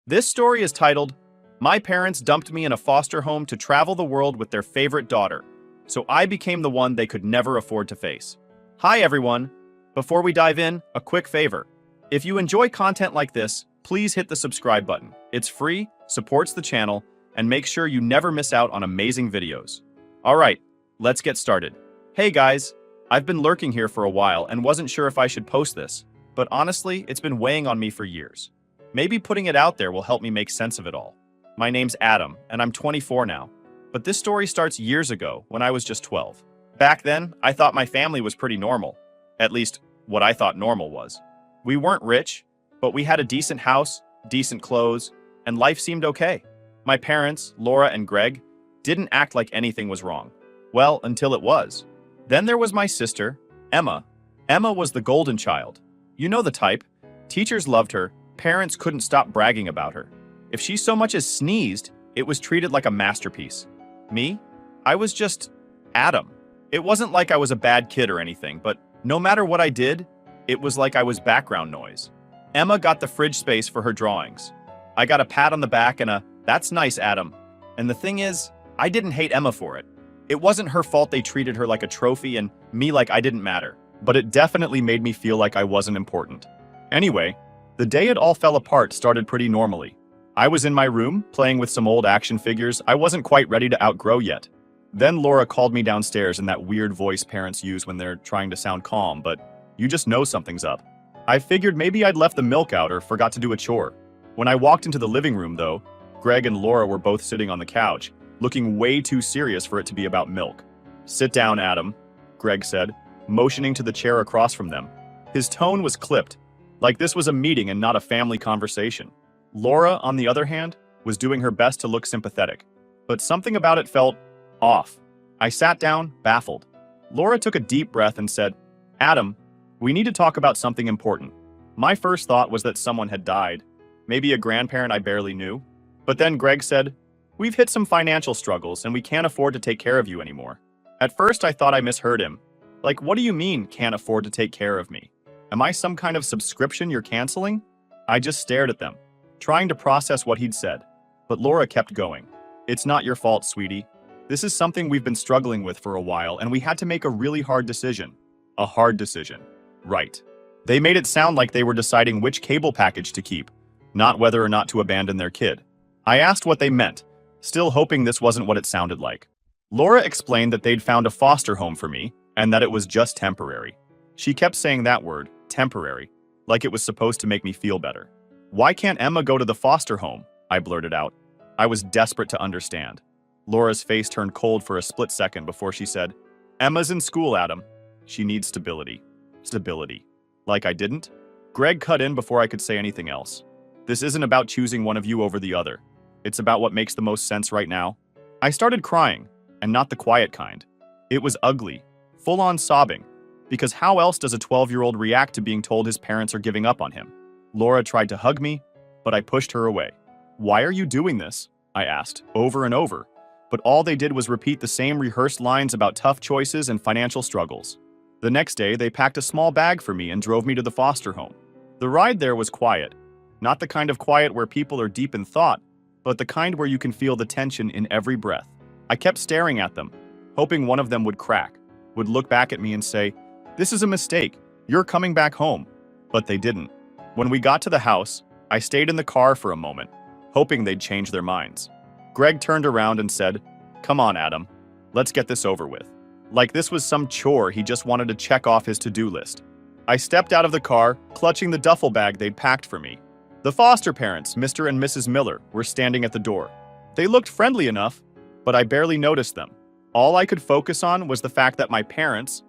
This story is titled, My Parents Dumped Me in a Foster Home to Travel the World with Their Favorite Daughter, so I became the one they could never afford to face. Hi everyone! Before we dive in, a quick favor. If you enjoy content like this, please hit the subscribe button. It's free, supports the channel, and makes sure you never miss out on amazing videos. Alright, let's get started. Hey guys! I've been lurking here for a while and wasn't sure if I should post this, but honestly, it's been weighing on me for years. Maybe putting it out there will help me make sense of it all. My name's Adam, and I'm 24 now. But this story starts years ago, when I was just 12. Back then, I thought my family was pretty normal. At least, what I thought normal was. We weren't rich, but we had a decent house, decent clothes, and life seemed okay. My parents, Laura and Greg, didn't act like anything was wrong. Well, until it was. Then there was my sister, Emma. Emma was the golden child. You know the type. Teachers loved her. Parents couldn't stop bragging about her. If she so much as sneezed, it was treated like a masterpiece. Me? I was just Adam. It wasn't like I was a bad kid or anything, but no matter what I did, it was like I was background noise. Emma got the fridge space for her drawings. I got a pat on the back and a, "That's nice, Adam." And the thing is, I didn't hate Emma for it. It wasn't her fault they treated her like a trophy and me like I didn't matter, but it definitely made me feel like I wasn't important. Anyway, the day it all fell apart started pretty normally. I was in my room, playing with some old action figures I wasn't quite ready to outgrow yet. Then Laura called me downstairs in that weird voice parents use when they're trying to sound calm, but you just know something's up. I figured maybe I'd left the milk out or forgot to do a chore. When I walked into the living room, though, Greg and Laura were both sitting on the couch, looking way too serious for it to be about milk. "Sit down, Adam," Greg said, motioning to the chair across from them. His tone was clipped, like this was a meeting and not a family conversation. Laura, on the other hand, was doing her best to look sympathetic, but something about it felt off. I sat down, baffled. Laura took a deep breath and said, "Adam, we need to talk about something important." My first thought was that someone had died, maybe a grandparent I barely knew. But then Greg said, "We've hit some financial struggles and we can't afford to take care of you anymore." At first I thought I misheard him. Like, what do you mean, can't afford to take care of me? Am I some kind of subscription you're canceling? I just stared at them, trying to process what he'd said. But Laura kept going. "It's not your fault, sweetie. This is something we've been struggling with for a while and we had to make a really hard decision." A hard decision. Right. They made it sound like they were deciding which cable package to keep, not whether or not to abandon their kid. I asked what they meant, still hoping this wasn't what it sounded like. Laura explained that they'd found a foster home for me and that it was just temporary. She kept saying that word, temporary, like it was supposed to make me feel better. "Why can't Emma go to the foster home?" I blurted out. I was desperate to understand. Laura's face turned cold for a split second before she said, "Emma's in school, Adam. She needs stability." Stability. Like I didn't? Greg cut in before I could say anything else. "This isn't about choosing one of you over the other. It's about what makes the most sense right now." I started crying, and not the quiet kind. It was ugly, full-on sobbing, because how else does a 12-year-old react to being told his parents are giving up on him? Laura tried to hug me, but I pushed her away. "Why are you doing this?" I asked, over and over, but all they did was repeat the same rehearsed lines about tough choices and financial struggles. The next day, they packed a small bag for me and drove me to the foster home. The ride there was quiet. Not the kind of quiet where people are deep in thought, but the kind where you can feel the tension in every breath. I kept staring at them, hoping one of them would crack, would look back at me and say, "This is a mistake. You're coming back home." But they didn't. When we got to the house, I stayed in the car for a moment, hoping they'd change their minds. Greg turned around and said, "Come on, Adam. Let's get this over with." Like this was some chore he just wanted to check off his to-do list. I stepped out of the car, clutching the duffel bag they'd packed for me. The foster parents, Mr. and Mrs. Miller, were standing at the door. They looked friendly enough, but I barely noticed them. All I could focus on was the fact that my parents,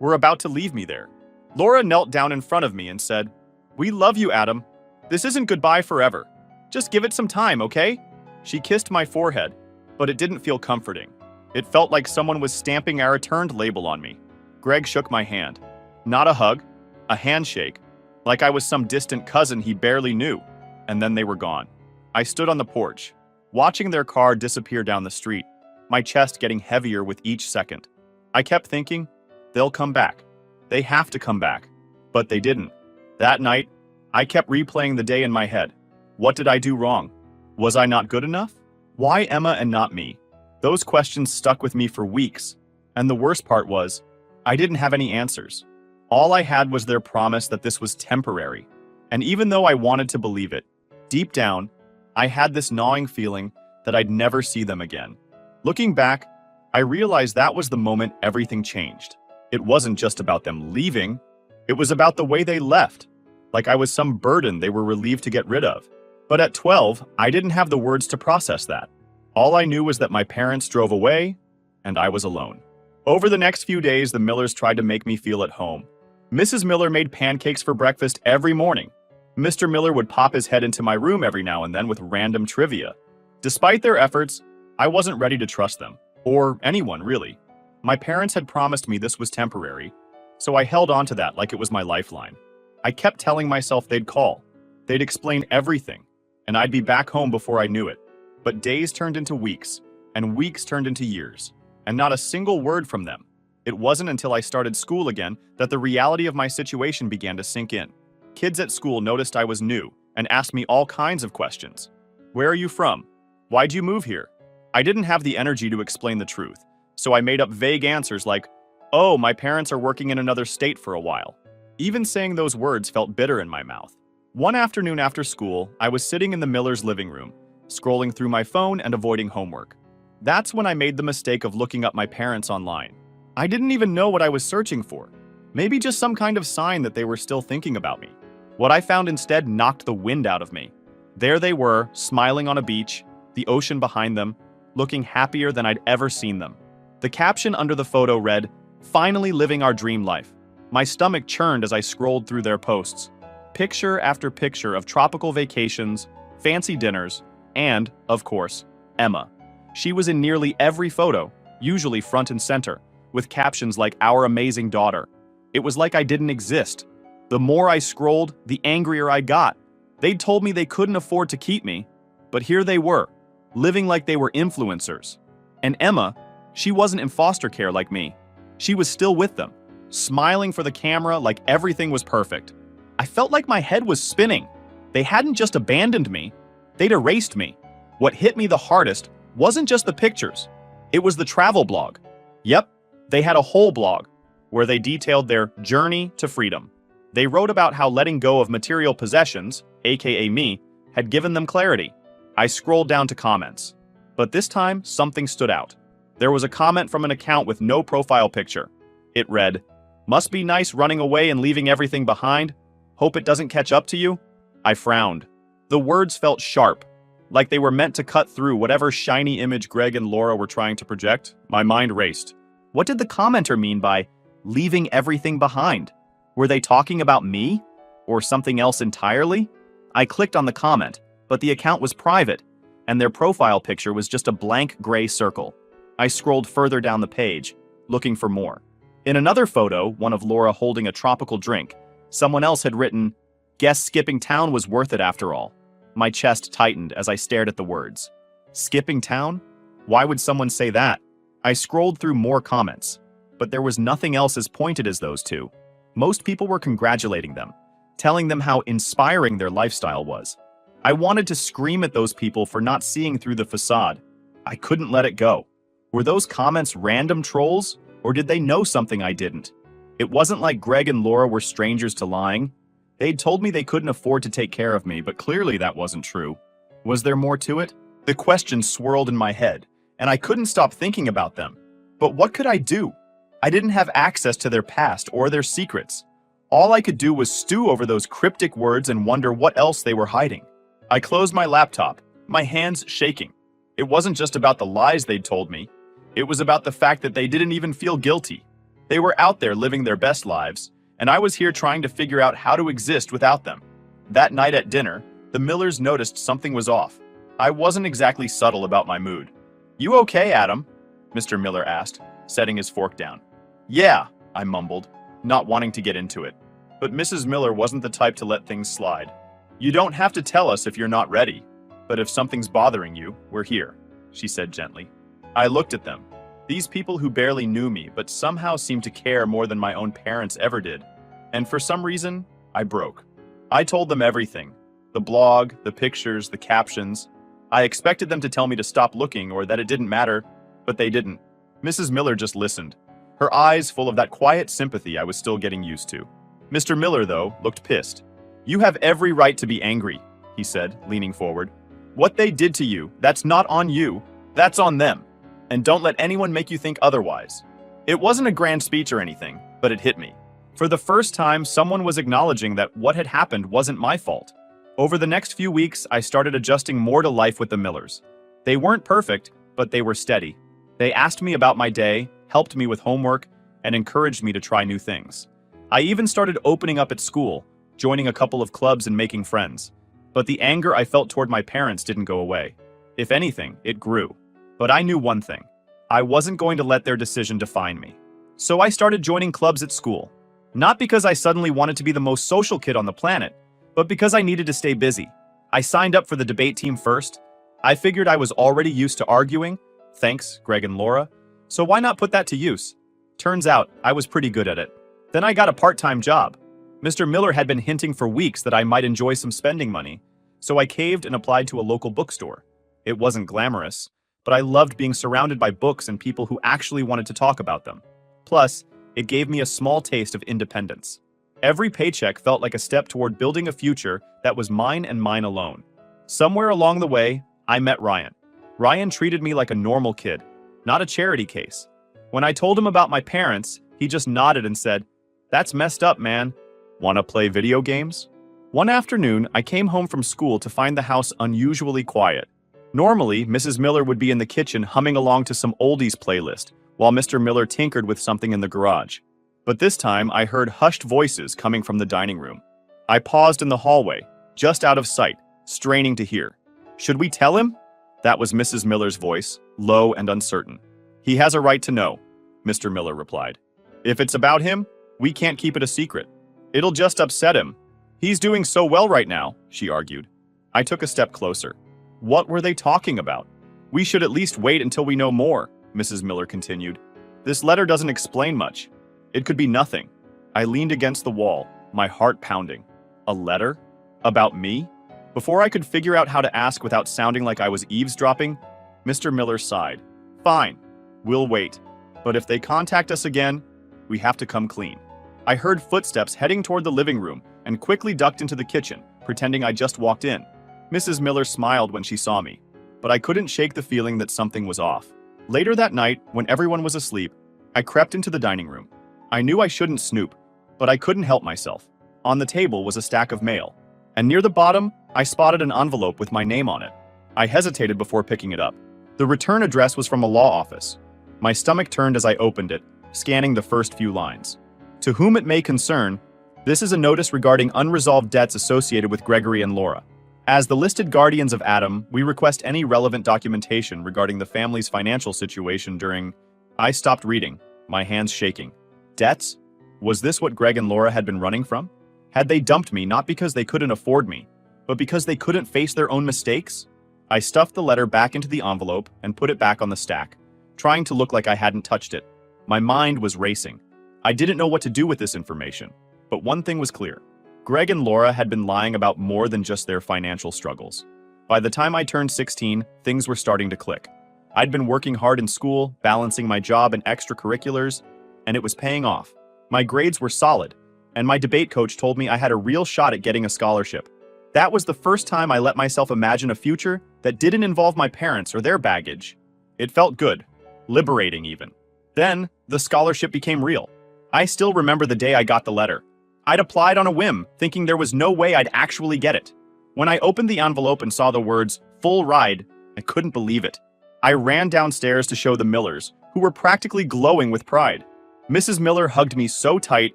were about to leave me there. Laura knelt down in front of me and said, "We love you, Adam. This isn't goodbye forever. Just give it some time, okay?" She kissed my forehead, but it didn't feel comforting. It felt like someone was stamping a returned label on me. Greg shook my hand. Not a hug, a handshake, like I was some distant cousin he barely knew, and then they were gone. I stood on the porch, watching their car disappear down the street, my chest getting heavier with each second. I kept thinking, they'll come back. They have to come back. But they didn't. That night, I kept replaying the day in my head. What did I do wrong? Was I not good enough? Why Emma and not me? Those questions stuck with me for weeks, and the worst part was, I didn't have any answers. All I had was their promise that this was temporary, and even though I wanted to believe it, deep down, I had this gnawing feeling that I'd never see them again. Looking back, I realized that was the moment everything changed. It wasn't just about them leaving, it was about the way they left, like I was some burden they were relieved to get rid of. But at 12, I didn't have the words to process that. All I knew was that my parents drove away, and I was alone. Over the next few days, the Millers tried to make me feel at home. Mrs. Miller made pancakes for breakfast every morning. Mr. Miller would pop his head into my room every now and then with random trivia. Despite their efforts, I wasn't ready to trust them, or anyone really. My parents had promised me this was temporary, so I held on to that like it was my lifeline. I kept telling myself they'd call, they'd explain everything, and I'd be back home before I knew it. But days turned into weeks, and weeks turned into years, and not a single word from them. It wasn't until I started school again that the reality of my situation began to sink in. Kids at school noticed I was new and asked me all kinds of questions. Where are you from? Why'd you move here? I didn't have the energy to explain the truth, so I made up vague answers like, oh, my parents are working in another state for a while. Even saying those words felt bitter in my mouth. One afternoon after school, I was sitting in the Millers' living room, scrolling through my phone and avoiding homework. That's when I made the mistake of looking up my parents online. I didn't even know what I was searching for. Maybe just some kind of sign that they were still thinking about me. What I found instead knocked the wind out of me. There they were, smiling on a beach, the ocean behind them, looking happier than I'd ever seen them. The caption under the photo read, "Finally living our dream life." My stomach churned as I scrolled through their posts. Picture after picture of tropical vacations, fancy dinners, and, of course, Emma. She was in nearly every photo, usually front and center, with captions like "Our amazing daughter." It was like I didn't exist. The more I scrolled, the angrier I got. They'd told me they couldn't afford to keep me, but here they were, living like they were influencers. And Emma, she wasn't in foster care like me. She was still with them, smiling for the camera like everything was perfect. I felt like my head was spinning. They hadn't just abandoned me, they'd erased me. What hit me the hardest wasn't just the pictures, it was the travel blog. Yep, they had a whole blog where they detailed their journey to freedom. They wrote about how letting go of material possessions, aka me, had given them clarity. I scrolled down to comments, but this time something stood out. There was a comment from an account with no profile picture. It read, "Must be nice running away and leaving everything behind. Hope it doesn't catch up to you." I frowned. The words felt sharp, like they were meant to cut through whatever shiny image Greg and Laura were trying to project. My mind raced. What did the commenter mean by leaving everything behind? Were they talking about me? Or something else entirely? I clicked on the comment, but the account was private, and their profile picture was just a blank gray circle. I scrolled further down the page, looking for more. In another photo, one of Laura holding a tropical drink, someone else had written, "Guess skipping town was worth it after all." My chest tightened as I stared at the words. Skipping town? Why would someone say that? I scrolled through more comments, but there was nothing else as pointed as those two. Most people were congratulating them, telling them how inspiring their lifestyle was. I wanted to scream at those people for not seeing through the facade. I couldn't let it go. Were those comments random trolls, or did they know something I didn't? It wasn't like Greg and Laura were strangers to lying. They'd told me they couldn't afford to take care of me, but clearly that wasn't true. Was there more to it? The questions swirled in my head, and I couldn't stop thinking about them. But what could I do? I didn't have access to their past or their secrets. All I could do was stew over those cryptic words and wonder what else they were hiding. I closed my laptop, my hands shaking. It wasn't just about the lies they'd told me. It was about the fact that they didn't even feel guilty. They were out there living their best lives, and I was here trying to figure out how to exist without them. That night at dinner, the Millers noticed something was off. I wasn't exactly subtle about my mood. "You okay, Adam?" Mr. Miller asked, setting his fork down. "Yeah," I mumbled, not wanting to get into it. But Mrs. Miller wasn't the type to let things slide. "You don't have to tell us if you're not ready, but if something's bothering you, we're here," she said gently. I looked at them. These people who barely knew me but somehow seemed to care more than my own parents ever did. And for some reason, I broke. I told them everything. The blog, the pictures, the captions. I expected them to tell me to stop looking or that it didn't matter, but they didn't. Mrs. Miller just listened, her eyes full of that quiet sympathy I was still getting used to. Mr. Miller, though, looked pissed. "You have every right to be angry," he said, leaning forward. "What they did to you, that's not on you, that's on them. And don't let anyone make you think otherwise." It wasn't a grand speech or anything, but it hit me. For the first time, someone was acknowledging that what had happened wasn't my fault. Over the next few weeks, I started adjusting more to life with the Millers. They weren't perfect, but they were steady. They asked me about my day, helped me with homework, and encouraged me to try new things. I even started opening up at school, joining a couple of clubs and making friends. But the anger I felt toward my parents didn't go away. If anything, it grew. But I knew one thing. I wasn't going to let their decision define me. So I started joining clubs at school. Not because I suddenly wanted to be the most social kid on the planet, but because I needed to stay busy. I signed up for the debate team first. I figured I was already used to arguing, thanks, Greg and Laura, so why not put that to use? Turns out, I was pretty good at it. Then I got a part-time job. Mr. Miller had been hinting for weeks that I might enjoy some spending money, so I caved and applied to a local bookstore. It wasn't glamorous, but I loved being surrounded by books and people who actually wanted to talk about them. Plus, it gave me a small taste of independence. Every paycheck felt like a step toward building a future that was mine and mine alone. Somewhere along the way, I met Ryan. Ryan treated me like a normal kid, not a charity case. When I told him about my parents, he just nodded and said, "That's messed up, man. Wanna play video games?" One afternoon, I came home from school to find the house unusually quiet. Normally, Mrs. Miller would be in the kitchen humming along to some oldies playlist, while Mr. Miller tinkered with something in the garage. But this time, I heard hushed voices coming from the dining room. I paused in the hallway, just out of sight, straining to hear. "Should we tell him?" That was Mrs. Miller's voice, low and uncertain. "He has a right to know," Mr. Miller replied. "If it's about him, we can't keep it a secret. It'll just upset him. He's doing so well right now," she argued. I took a step closer. What were they talking about? "We should at least wait until we know more," Mrs. Miller continued. "This letter doesn't explain much. It could be nothing." I leaned against the wall, my heart pounding. A letter? About me? Before I could figure out how to ask without sounding like I was eavesdropping, Mr. Miller sighed. "Fine, we'll wait. But if they contact us again, we have to come clean." I heard footsteps heading toward the living room and quickly ducked into the kitchen, pretending I just walked in. Mrs. Miller smiled when she saw me, but I couldn't shake the feeling that something was off. Later that night, when everyone was asleep, I crept into the dining room. I knew I shouldn't snoop, but I couldn't help myself. On the table was a stack of mail, and near the bottom, I spotted an envelope with my name on it. I hesitated before picking it up. The return address was from a law office. My stomach turned as I opened it, scanning the first few lines. "To whom it may concern, this is a notice regarding unresolved debts associated with Gregory and Laura. As the listed guardians of Adam, we request any relevant documentation regarding the family's financial situation during..." I stopped reading, my hands shaking. Debts? Was this what Greg and Laura had been running from? Had they dumped me not because they couldn't afford me, but because they couldn't face their own mistakes? I stuffed the letter back into the envelope and put it back on the stack, trying to look like I hadn't touched it. My mind was racing. I didn't know what to do with this information, but one thing was clear. Greg and Laura had been lying about more than just their financial struggles. By the time I turned 16, things were starting to click. I'd been working hard in school, balancing my job and extracurriculars, and it was paying off. My grades were solid, and my debate coach told me I had a real shot at getting a scholarship. That was the first time I let myself imagine a future that didn't involve my parents or their baggage. It felt good, liberating even. Then, the scholarship became real. I still remember the day I got the letter. I'd applied on a whim, thinking there was no way I'd actually get it. When I opened the envelope and saw the words, "full ride," I couldn't believe it. I ran downstairs to show the Millers, who were practically glowing with pride. Mrs. Miller hugged me so tight,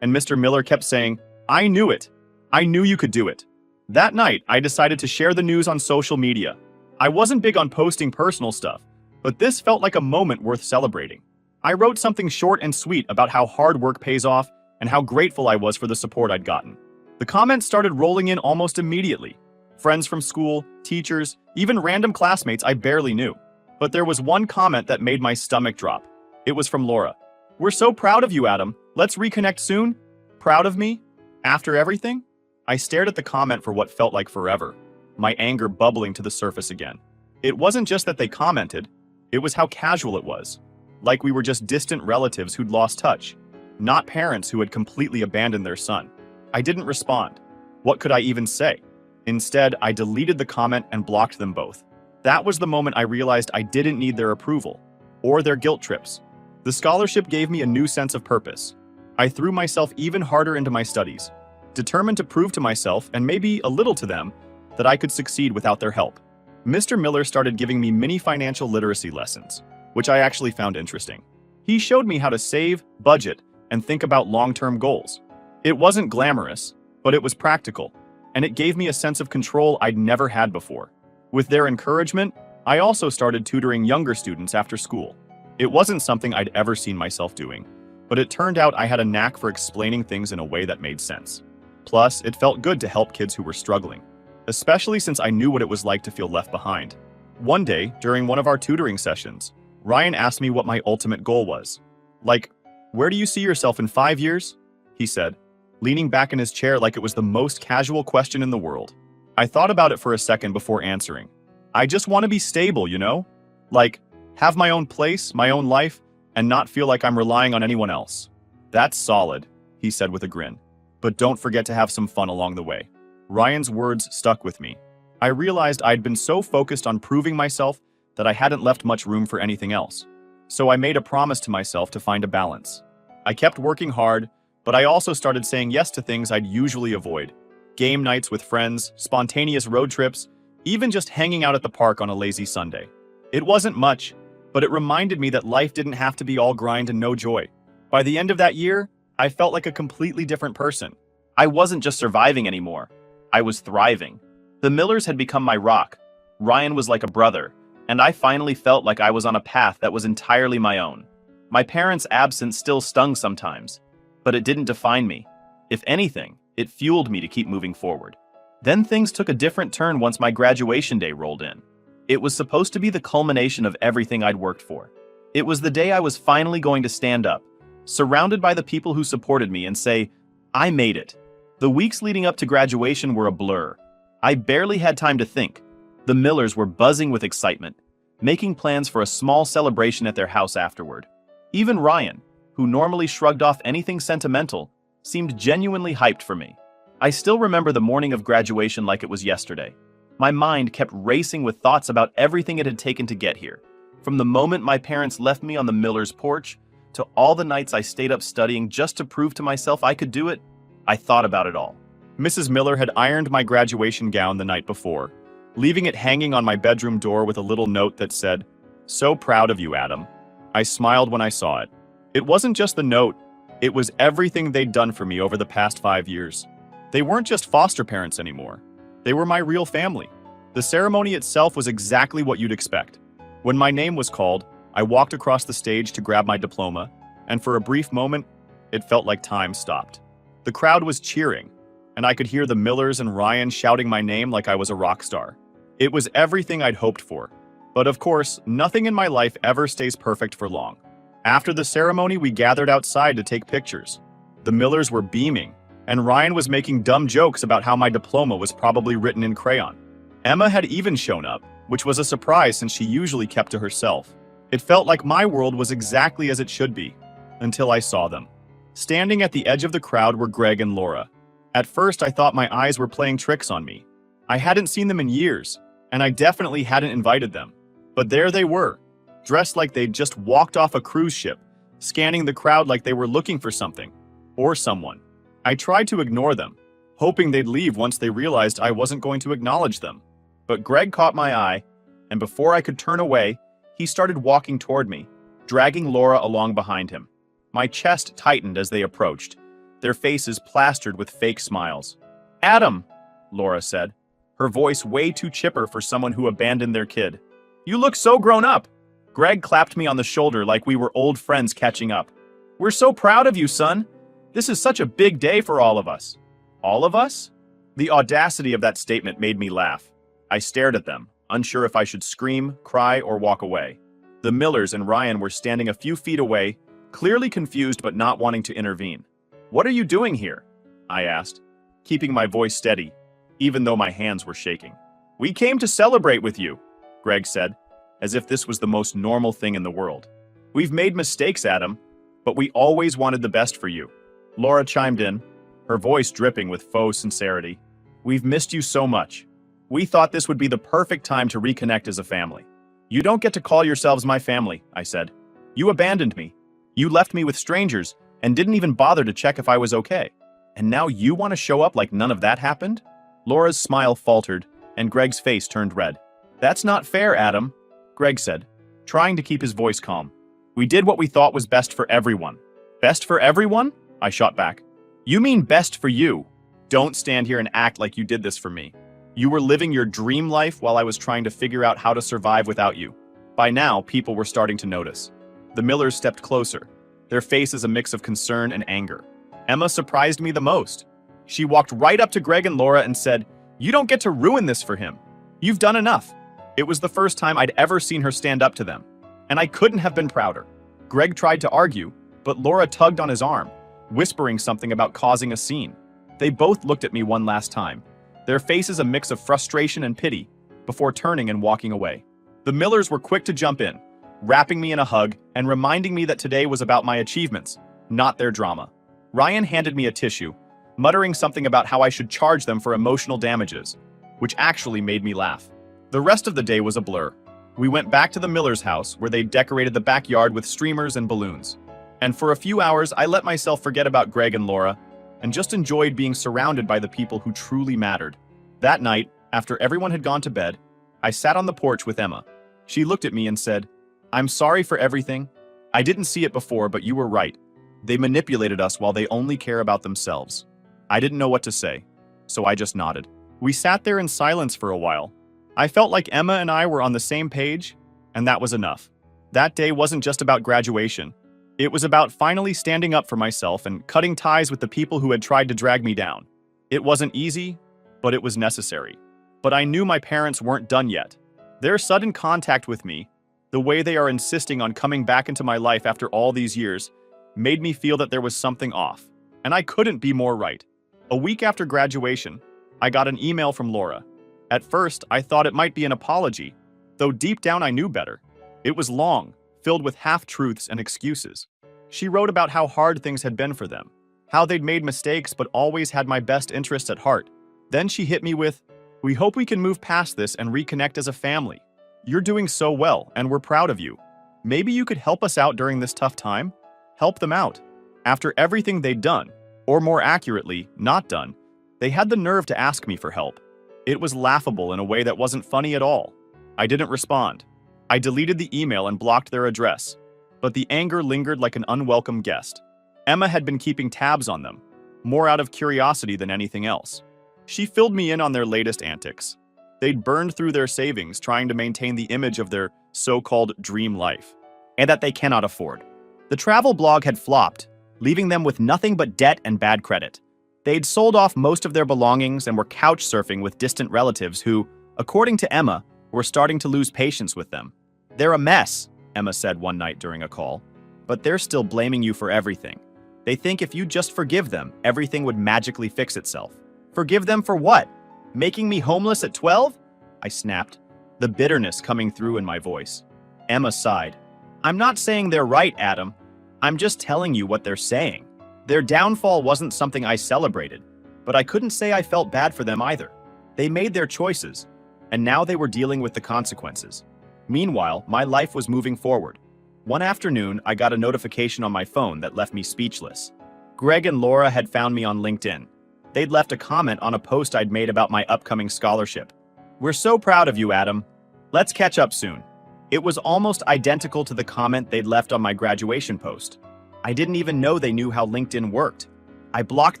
and Mr. Miller kept saying, "I knew it. I knew you could do it." That night, I decided to share the news on social media. I wasn't big on posting personal stuff, but this felt like a moment worth celebrating. I wrote something short and sweet about how hard work pays off and how grateful I was for the support I'd gotten. The comments started rolling in almost immediately. Friends from school, teachers, even random classmates I barely knew. But there was one comment that made my stomach drop. It was from Laura. "We're so proud of you, Adam. Let's reconnect soon." Proud of me? After everything? I stared at the comment for what felt like forever, my anger bubbling to the surface again. It wasn't just that they commented, it was how casual it was. Like we were just distant relatives who'd lost touch, not parents who had completely abandoned their son. I didn't respond. What could I even say? Instead, I deleted the comment and blocked them both. That was the moment I realized I didn't need their approval, or their guilt trips. The scholarship gave me a new sense of purpose. I threw myself even harder into my studies, determined to prove to myself, and maybe a little to them, that I could succeed without their help. Mr. Miller started giving me mini financial literacy lessons, which I actually found interesting. He showed me how to save, budget, and think about long-term goals. It wasn't glamorous, but it was practical, and it gave me a sense of control I'd never had before. With their encouragement, I also started tutoring younger students after school. It wasn't something I'd ever seen myself doing, but it turned out I had a knack for explaining things in a way that made sense. Plus, it felt good to help kids who were struggling, especially since I knew what it was like to feel left behind. One day, during one of our tutoring sessions, Ryan asked me what my ultimate goal was. Like, where do you see yourself in 5 years? He said, leaning back in his chair like it was the most casual question in the world. I thought about it for a second before answering. I just want to be stable, you know? Like, have my own place, my own life, and not feel like I'm relying on anyone else. That's solid, he said with a grin. But don't forget to have some fun along the way. Ryan's words stuck with me. I realized I'd been so focused on proving myself that I hadn't left much room for anything else. So I made a promise to myself to find a balance. I kept working hard, but I also started saying yes to things I'd usually avoid. Game nights with friends, spontaneous road trips, even just hanging out at the park on a lazy Sunday. It wasn't much, but it reminded me that life didn't have to be all grind and no joy. By the end of that year, I felt like a completely different person. I wasn't just surviving anymore. I was thriving. The Millers had become my rock. Ryan was like a brother, and I finally felt like I was on a path that was entirely my own. My parents' absence still stung sometimes, but it didn't define me. If anything, it fueled me to keep moving forward. Then things took a different turn once my graduation day rolled in. It was supposed to be the culmination of everything I'd worked for. It was the day I was finally going to stand up, surrounded by the people who supported me, and say, I made it. The weeks leading up to graduation were a blur. I barely had time to think. The Millers were buzzing with excitement, making plans for a small celebration at their house afterward. Even Ryan, who normally shrugged off anything sentimental, seemed genuinely hyped for me. I still remember the morning of graduation like it was yesterday. My mind kept racing with thoughts about everything it had taken to get here. From the moment my parents left me on the Millers' porch, to all the nights I stayed up studying just to prove to myself I could do it, I thought about it all. Mrs. Miller had ironed my graduation gown the night before, leaving it hanging on my bedroom door with a little note that said, "So proud of you, Adam." I smiled when I saw it. It wasn't just the note, it was everything they'd done for me over the past 5 years. They weren't just foster parents anymore. They were my real family. The ceremony itself was exactly what you'd expect. When my name was called, I walked across the stage to grab my diploma, and for a brief moment, it felt like time stopped. The crowd was cheering, and I could hear the Millers and Ryan shouting my name like I was a rock star. It was everything I'd hoped for. But of course, nothing in my life ever stays perfect for long. After the ceremony, we gathered outside to take pictures. The Millers were beaming, and Ryan was making dumb jokes about how my diploma was probably written in crayon. Emma had even shown up, which was a surprise since she usually kept to herself. It felt like my world was exactly as it should be, until I saw them. Standing at the edge of the crowd were Greg and Laura. At first, I thought my eyes were playing tricks on me. I hadn't seen them in years, and I definitely hadn't invited them. But there they were, dressed like they'd just walked off a cruise ship, scanning the crowd like they were looking for something, or someone. I tried to ignore them, hoping they'd leave once they realized I wasn't going to acknowledge them. But Greg caught my eye, and before I could turn away, he started walking toward me, dragging Laura along behind him. My chest tightened as they approached, their faces plastered with fake smiles. "Adam," Laura said, her voice way too chipper for someone who abandoned their kid. "You look so grown up." Greg clapped me on the shoulder like we were old friends catching up. "We're so proud of you, son. This is such a big day for all of us." All of us? The audacity of that statement made me laugh. I stared at them, unsure if I should scream, cry, or walk away. The Millers and Ryan were standing a few feet away, clearly confused but not wanting to intervene. "What are you doing here?" I asked. keeping my voice steady, even though my hands were shaking. "We came to celebrate with you," Greg said, as if this was the most normal thing in the world. "We've made mistakes, Adam, but we always wanted the best for you." Laura chimed in, her voice dripping with faux sincerity. "We've missed you so much. We thought this would be the perfect time to reconnect as a family." "You don't get to call yourselves my family," I said. "You abandoned me. You left me with strangers and didn't even bother to check if I was okay. And now you want to show up like none of that happened?" Laura's smile faltered, and Greg's face turned red. "That's not fair, Adam," Greg said, trying to keep his voice calm. "We did what we thought was best for everyone." "Best for everyone?" I shot back. "You mean best for you. Don't stand here and act like you did this for me. You were living your dream life while I was trying to figure out how to survive without you." By now, people were starting to notice. The Millers stepped closer, their faces a mix of concern and anger. Emma surprised me the most. She walked right up to Greg and Laura and said, "You don't get to ruin this for him. You've done enough." It was the first time I'd ever seen her stand up to them, and I couldn't have been prouder. Greg tried to argue, but Laura tugged on his arm, whispering something about causing a scene. They both looked at me one last time, their faces a mix of frustration and pity, before turning and walking away. The Millers were quick to jump in, wrapping me in a hug and reminding me that today was about my achievements, not their drama. Ryan handed me a tissue, muttering something about how I should charge them for emotional damages, which actually made me laugh. The rest of the day was a blur. We went back to the Millers' house, where they decorated the backyard with streamers and balloons. And for a few hours, I let myself forget about Greg and Laura, and just enjoyed being surrounded by the people who truly mattered. That night, after everyone had gone to bed, I sat on the porch with Emma. She looked at me and said, "I'm sorry for everything. I didn't see it before, but you were right. They manipulated us while they only care about themselves." I didn't know what to say, so I just nodded. We sat there in silence for a while. I felt like Emma and I were on the same page, and that was enough. That day wasn't just about graduation. It was about finally standing up for myself and cutting ties with the people who had tried to drag me down. It wasn't easy, but it was necessary. But I knew my parents weren't done yet. Their sudden contact with me, the way they are insisting on coming back into my life after all these years, made me feel that there was something off, and I couldn't be more right. A week after graduation, I got an email from Laura. At first, I thought it might be an apology, though deep down I knew better. It was long, filled with half-truths and excuses. She wrote about how hard things had been for them, how they'd made mistakes but always had my best interests at heart. Then she hit me with, "We hope we can move past this and reconnect as a family. You're doing so well, and we're proud of you. Maybe you could help us out during this tough time?" Help them out. After everything they'd done, or more accurately, not done, they had the nerve to ask me for help. It was laughable in a way that wasn't funny at all. I didn't respond. I deleted the email and blocked their address, but the anger lingered like an unwelcome guest. Emma had been keeping tabs on them, more out of curiosity than anything else. She filled me in on their latest antics. They'd burned through their savings trying to maintain the image of their so-called dream life, and that they cannot afford. The travel blog had flopped, leaving them with nothing but debt and bad credit. They'd sold off most of their belongings and were couch surfing with distant relatives who, according to Emma, were starting to lose patience with them. "They're a mess," Emma said one night during a call, "but they're still blaming you for everything. They think if you just forgive them, everything would magically fix itself." "Forgive them for what? Making me homeless at 12? I snapped, the bitterness coming through in my voice. Emma sighed. "I'm not saying they're right, Adam. I'm just telling you what they're saying. Their downfall wasn't something I celebrated, but I couldn't say I felt bad for them either. They made their choices, and now they were dealing with the consequences. Meanwhile, my life was moving forward. One afternoon, I got a notification on my phone that left me speechless. Greg and Laura had found me on LinkedIn. They'd left a comment on a post I'd made about my upcoming scholarship. "We're so proud of you, Adam. Let's catch up soon." It was almost identical to the comment they'd left on my graduation post. I didn't even know they knew how LinkedIn worked. I blocked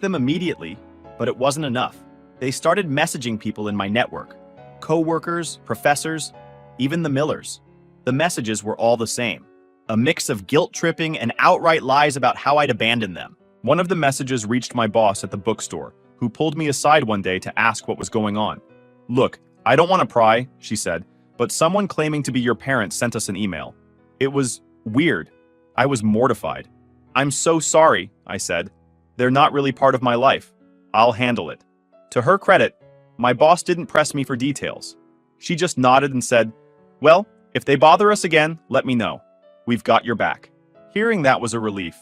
them immediately, but it wasn't enough. They started messaging people in my network. Co-workers, professors, even the Millers. The messages were all the same. A mix of guilt-tripping and outright lies about how I'd abandoned them. One of the messages reached my boss at the bookstore, who pulled me aside one day to ask what was going on. "Look, I don't want to pry," she said, "but someone claiming to be your parents sent us an email. It was weird." I was mortified. "I'm so sorry," I said. "They're not really part of my life. I'll handle it." To her credit, my boss didn't press me for details. She just nodded and said, "Well, if they bother us again, let me know. We've got your back." Hearing that was a relief,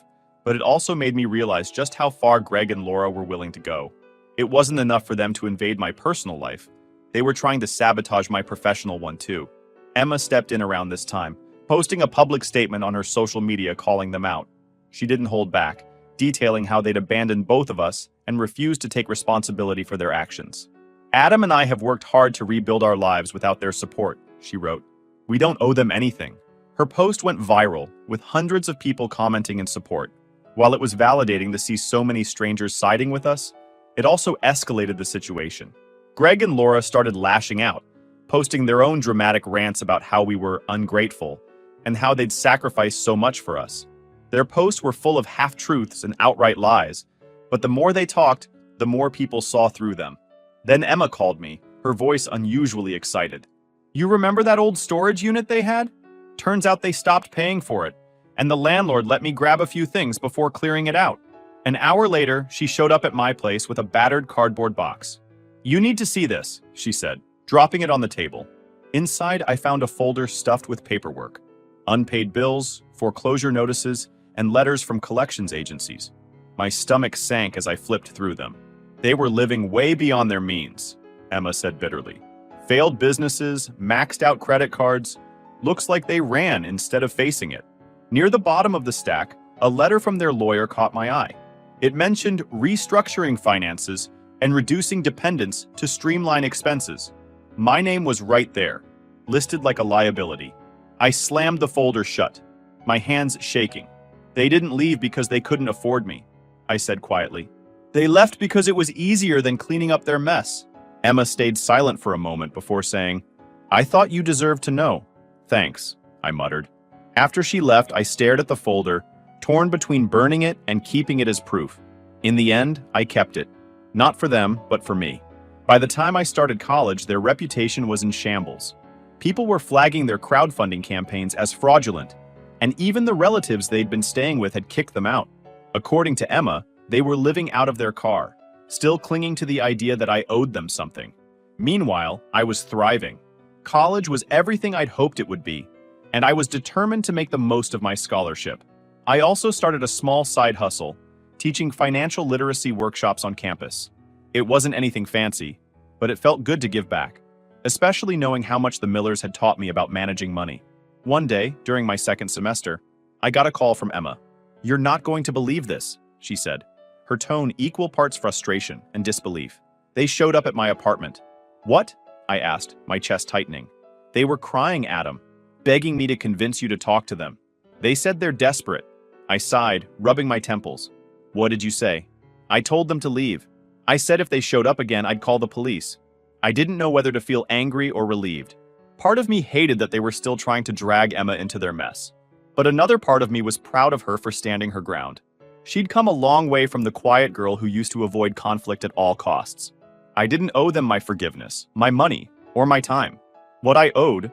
but it also made me realize just how far Greg and Laura were willing to go. It wasn't enough for them to invade my personal life. They were trying to sabotage my professional one too. Emma stepped in around this time, posting a public statement on her social media calling them out. She didn't hold back, detailing how they'd abandoned both of us and refused to take responsibility for their actions. "Adam and I have worked hard to rebuild our lives without their support," she wrote. "We don't owe them anything." Her post went viral, with hundreds of people commenting in support. While it was validating to see so many strangers siding with us, it also escalated the situation. Greg and Laura started lashing out, posting their own dramatic rants about how we were ungrateful and how they'd sacrificed so much for us. Their posts were full of half-truths and outright lies, but the more they talked, the more people saw through them. Then Emma called me, her voice unusually excited. "You remember that old storage unit they had? Turns out they stopped paying for it, and the landlord let me grab a few things before clearing it out." An hour later, she showed up at my place with a battered cardboard box. "You need to see this," she said, dropping it on the table. Inside, I found a folder stuffed with paperwork, unpaid bills, foreclosure notices, and letters from collections agencies. My stomach sank as I flipped through them. They were living way beyond their means, Emma said bitterly. Failed businesses, maxed out credit cards. Looks like they ran instead of facing it. Near the bottom of the stack, a letter from their lawyer caught my eye. It mentioned restructuring finances and reducing dependence to streamline expenses. My name was right there, listed like a liability. I slammed the folder shut, my hands shaking. "They didn't leave because they couldn't afford me," I said quietly. "They left because it was easier than cleaning up their mess." Emma stayed silent for a moment before saying, "I thought you deserved to know." "Thanks," I muttered. After she left, I stared at the folder, torn between burning it and keeping it as proof. In the end, I kept it. Not for them, but for me. By the time I started college, their reputation was in shambles. People were flagging their crowdfunding campaigns as fraudulent, and even the relatives they'd been staying with had kicked them out. According to Emma, they were living out of their car, still clinging to the idea that I owed them something. Meanwhile, I was thriving. College was everything I'd hoped it would be, and I was determined to make the most of my scholarship. I also started a small side hustle, teaching financial literacy workshops on campus. It wasn't anything fancy, but it felt good to give back, especially knowing how much the Millers had taught me about managing money. One day, during my second semester, I got a call from Emma. "You're not going to believe this," she said, her tone equal parts frustration and disbelief. "They showed up at my apartment." "What?" I asked, my chest tightening. "They were crying, Adam, begging me to convince you to talk to them. They said they're desperate." I sighed, rubbing my temples. "What did you say?" "I told them to leave. I said if they showed up again, I'd call the police." I didn't know whether to feel angry or relieved. Part of me hated that they were still trying to drag Emma into their mess. But another part of me was proud of her for standing her ground. She'd come a long way from the quiet girl who used to avoid conflict at all costs. I didn't owe them my forgiveness, my money, or my time. What I owed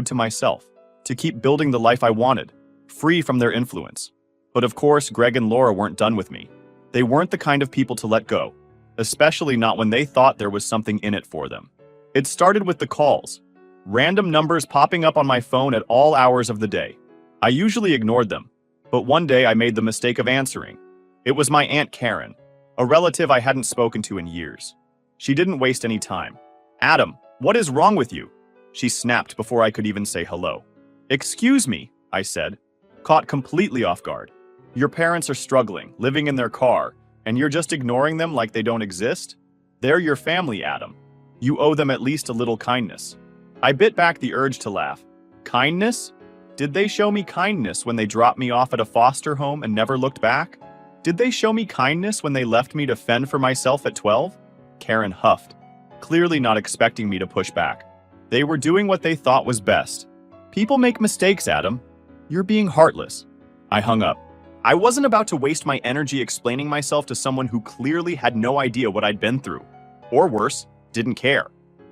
to myself, to keep building the life I wanted, free from their influence. But of course, Greg and Laura weren't done with me. They weren't the kind of people to let go, especially not when they thought there was something in it for them. It started with the calls, random numbers popping up on my phone at all hours of the day. I usually ignored them, but one day I made the mistake of answering. It was my Aunt Karen, a relative I hadn't spoken to in years. She didn't waste any time. "Adam, what is wrong with you?" She snapped before I could even say hello. "Excuse me," I said, caught completely off guard. "Your parents are struggling, living in their car, and you're just ignoring them like they don't exist? They're your family, Adam. You owe them at least a little kindness." I bit back the urge to laugh. Kindness? Did they show me kindness when they dropped me off at a foster home and never looked back? Did they show me kindness when they left me to fend for myself at 12? Karen huffed, clearly not expecting me to push back. They were doing what they thought was best. "People make mistakes, Adam. You're being heartless." I hung up. I wasn't about to waste my energy explaining myself to someone who clearly had no idea what I'd been through. Or worse, didn't care.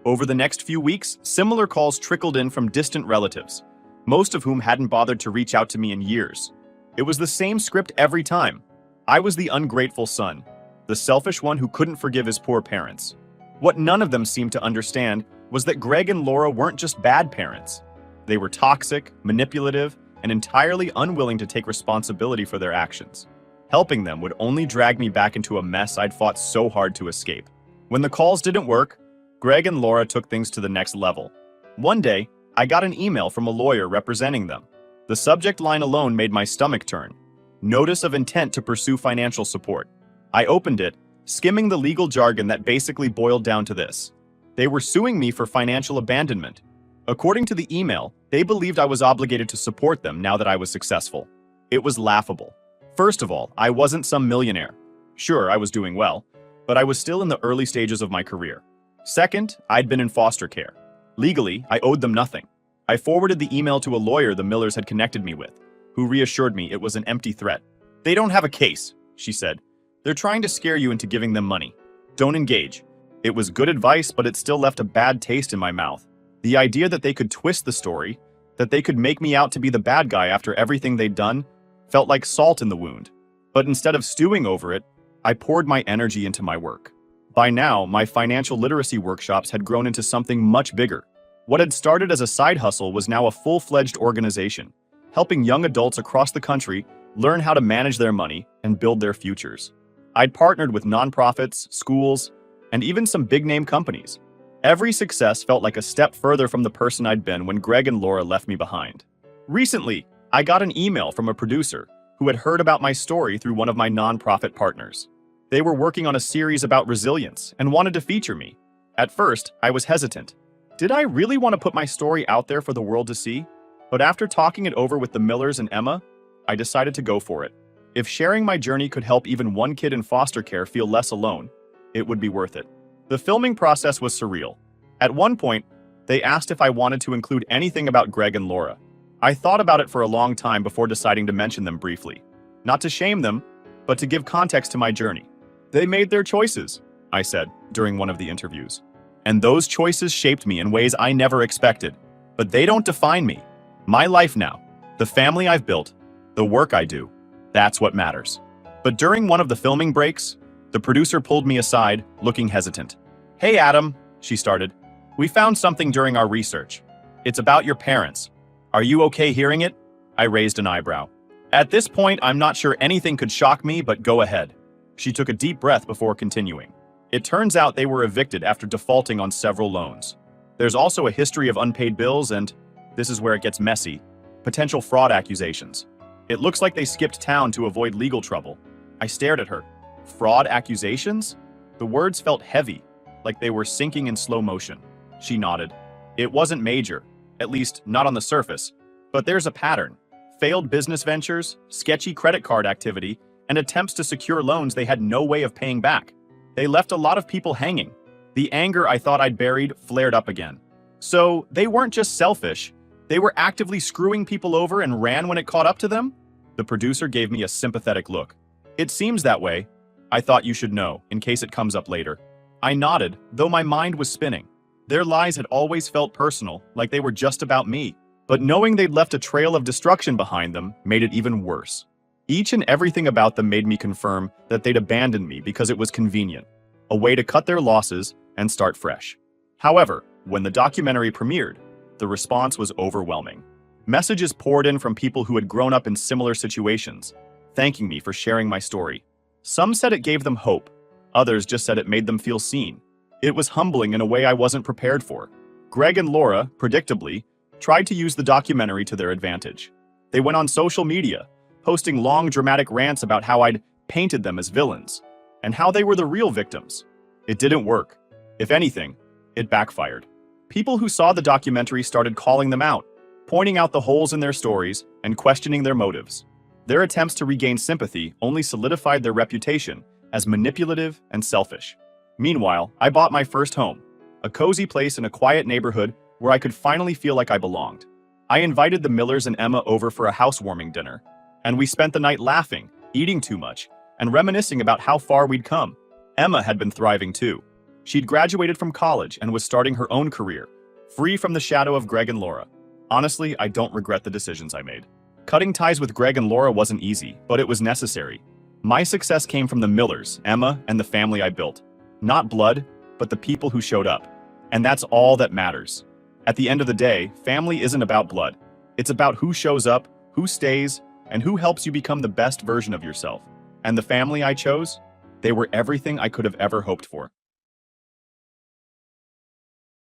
Over the next few weeks, similar calls trickled in from distant relatives, most of whom hadn't bothered to reach out to me in years. It was the same script every time. I was the ungrateful son, the selfish one who couldn't forgive his poor parents. What none of them seemed to understand was that Greg and Laura weren't just bad parents. They were toxic, manipulative, and entirely unwilling to take responsibility for their actions. Helping them would only drag me back into a mess I'd fought so hard to escape. When the calls didn't work, Greg and Laura took things to the next level. One day, I got an email from a lawyer representing them. The subject line alone made my stomach turn. Notice of intent to pursue financial support. I opened it, skimming the legal jargon that basically boiled down to this. They were suing me for financial abandonment. According to the email, they believed I was obligated to support them now that I was successful. It was laughable. First of all, I wasn't some millionaire. Sure, I was doing well, but I was still in the early stages of my career. Second, I'd been in foster care. Legally, I owed them nothing. I forwarded the email to a lawyer the Millers had connected me with, who reassured me it was an empty threat. "They don't have a case," she said. "They're trying to scare you into giving them money. Don't engage." It was good advice, but it still left a bad taste in my mouth. The idea that they could twist the story, that they could make me out to be the bad guy after everything they'd done, felt like salt in the wound. But instead of stewing over it, I poured my energy into my work. By now, my financial literacy workshops had grown into something much bigger. What had started as a side hustle was now a full-fledged organization, helping young adults across the country learn how to manage their money and build their futures. I'd partnered with nonprofits, schools, and even some big-name companies. Every success felt like a step further from the person I'd been when Greg and Laura left me behind. Recently, I got an email from a producer who had heard about my story through one of my nonprofit partners. They were working on a series about resilience and wanted to feature me. At first, I was hesitant. Did I really want to put my story out there for the world to see? But after talking it over with the Millers and Emma, I decided to go for it. If sharing my journey could help even one kid in foster care feel less alone, it would be worth it. The filming process was surreal. At one point, they asked if I wanted to include anything about Greg and Laura. I thought about it for a long time before deciding to mention them briefly. Not to shame them, but to give context to my journey. "They made their choices," I said during one of the interviews. "And those choices shaped me in ways I never expected. But they don't define me. My life now, the family I've built, the work I do, that's what matters." But during one of the filming breaks, the producer pulled me aside, looking hesitant. "Hey Adam," she started. "We found something during our research. It's about your parents. Are you okay hearing it?" I raised an eyebrow. At this point, I'm not sure anything could shock me, but go ahead. She took a deep breath before continuing. It turns out they were evicted after defaulting on several loans. There's also a history of unpaid bills and, this is where it gets messy, potential fraud accusations. It looks like they skipped town to avoid legal trouble. I stared at her. Fraud accusations? The words felt heavy, like they were sinking in slow motion. She nodded. It wasn't major, at least not on the surface, but there's a pattern. Failed business ventures, sketchy credit card activity, and attempts to secure loans they had no way of paying back. They left a lot of people hanging. The anger I thought I'd buried flared up again. So they weren't just selfish, they were actively screwing people over and ran when it caught up to them? The producer gave me a sympathetic look. It seems that way. I thought you should know, in case it comes up later. I nodded, though my mind was spinning. Their lies had always felt personal, like they were just about me. But knowing they'd left a trail of destruction behind them made it even worse. Each and everything about them made me confirm that they'd abandoned me because it was convenient, a way to cut their losses and start fresh. However, when the documentary premiered, the response was overwhelming. Messages poured in from people who had grown up in similar situations, thanking me for sharing my story. Some said it gave them hope. Others just said it made them feel seen. It was humbling in a way I wasn't prepared for. Greg and Laura, predictably, tried to use the documentary to their advantage. They went on social media, posting long dramatic rants about how I'd painted them as villains, and how they were the real victims. It didn't work. If anything, it backfired. People who saw the documentary started calling them out, pointing out the holes in their stories and questioning their motives. Their attempts to regain sympathy only solidified their reputation as manipulative and selfish. Meanwhile, I bought my first home, a cozy place in a quiet neighborhood where I could finally feel like I belonged. I invited the Millers and Emma over for a housewarming dinner, and we spent the night laughing, eating too much, and reminiscing about how far we'd come. Emma had been thriving too. She'd graduated from college and was starting her own career, free from the shadow of Greg and Laura. Honestly, I don't regret the decisions I made. Cutting ties with Greg and Laura wasn't easy, but it was necessary. My success came from the Millers, Emma, and the family I built. Not blood, but the people who showed up. And that's all that matters. At the end of the day, family isn't about blood. It's about who shows up, who stays, and who helps you become the best version of yourself. And the family I chose? They were everything I could have ever hoped for.